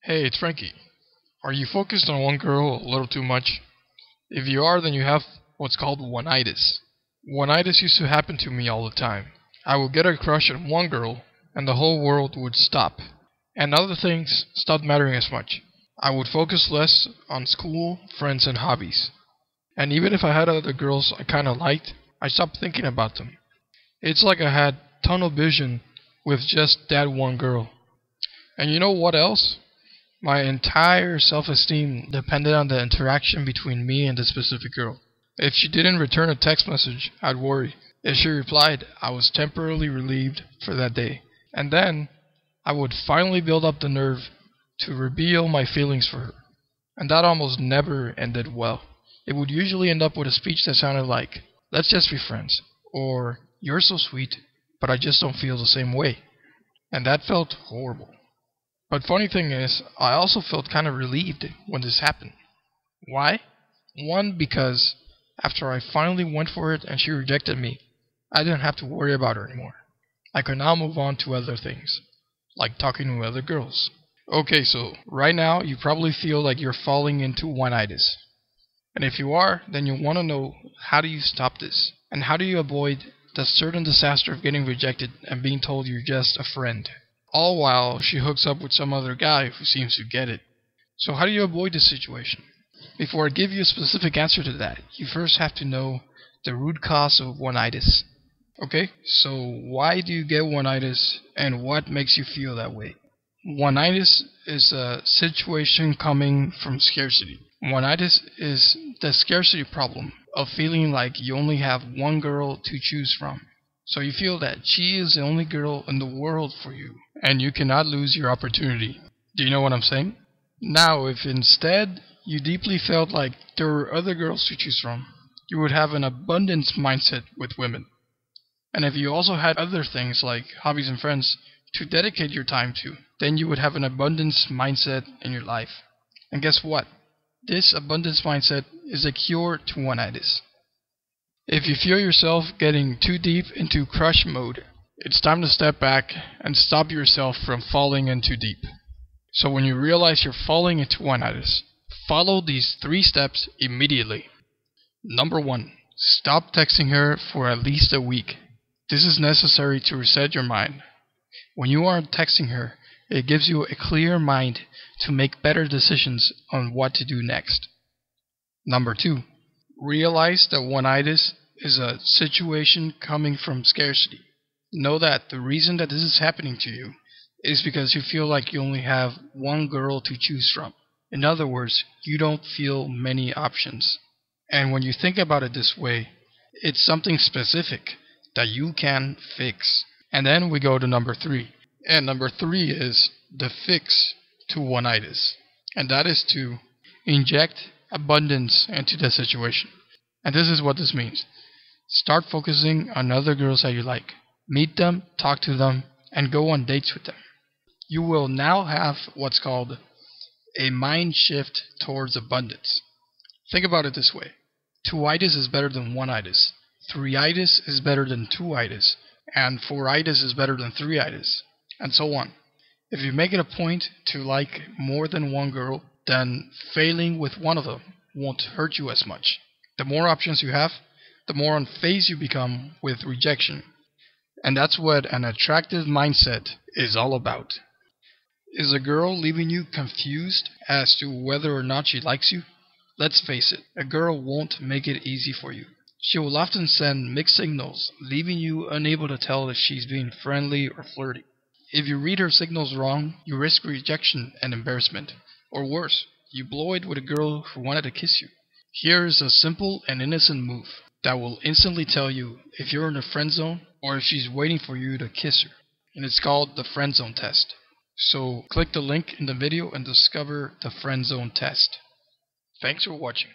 Hey, it's Frankie. Are you focused on one girl a little too much? If you are, then you have what's called Oneitis. Oneitis used to happen to me all the time. I would get a crush on one girl, and the whole world would stop. And other things stopped mattering as much. I would focus less on school, friends, and hobbies. And even if I had other girls I kinda liked, I stopped thinking about them. It's like I had tunnel vision with just that one girl. And you know what else? My entire self-esteem depended on the interaction between me and the specific girl. If she didn't return a text message, I'd worry. If she replied, I was temporarily relieved for that day. And then, I would finally build up the nerve to reveal my feelings for her. And that almost never ended well. It would usually end up with a speech that sounded like, let's just be friends, or you're so sweet, but I just don't feel the same way. And that felt horrible. But funny thing is, I also felt kind of relieved when this happened. Why? One, because after I finally went for it and she rejected me, I didn't have to worry about her anymore. I could now move on to other things, like talking to other girls. Okay, so right now you probably feel like you're falling into Oneitis. And if you are, then you want to know, how do you stop this? And how do you avoid the certain disaster of getting rejected and being told you're just a friend? All while she hooks up with some other guy who seems to get it. So how do you avoid this situation? Before I give you a specific answer to that, you first have to know the root cause of Oneitis. Okay, so why do you get Oneitis and what makes you feel that way? Oneitis is a situation coming from scarcity. Oneitis is the scarcity problem of feeling like you only have one girl to choose from. So you feel that she is the only girl in the world for you, and you cannot lose your opportunity. Do you know what I'm saying? Now, if instead you deeply felt like there were other girls to choose from, you would have an abundance mindset with women. And if you also had other things like hobbies and friends to dedicate your time to, then you would have an abundance mindset in your life. And guess what? This abundance mindset is a cure to Oneitis. If you feel yourself getting too deep into crush mode, it's time to step back and stop yourself from falling in too deep. So when you realize you're falling into Oneitis, follow these 3 steps immediately. Number 1. Stop texting her for at least a week. This is necessary to reset your mind. When you aren't texting her, it gives you a clear mind to make better decisions on what to do next. Number 2. Realize that Oneitis is a situation coming from scarcity. Know that the reason that this is happening to you is because you feel like you only have one girl to choose from. In other words, you don't feel many options. And when you think about it this way, it's something specific that you can fix. And then we go to number 3. And number 3 is the fix to Oneitis. And that is to inject abundance into the situation. And this is what this means. Start focusing on other girls that you like. Meet them, talk to them, and go on dates with them. You will now have what's called a mind shift towards abundance. Think about it this way. 2-itis is better than 1-itis. 3-itis is better than 2-itis. And 4-itis is better than 3-itis. And so on. If you make it a point to like more than one girl, then failing with one of them won't hurt you as much. The more options you have, the more unfazed you become with rejection. And that's what an attractive mindset is all about. Is a girl leaving you confused as to whether or not she likes you? Let's face it, a girl won't make it easy for you. She will often send mixed signals, leaving you unable to tell if she's being friendly or flirty. If you read her signals wrong, you risk rejection and embarrassment. Or worse, you blow it with a girl who wanted to kiss you. Here is a simple and innocent move that will instantly tell you if you're in a friend zone or if she's waiting for you to kiss her. And it's called the friend zone test. So click the link in the video and discover the friend zone test. Thanks for watching.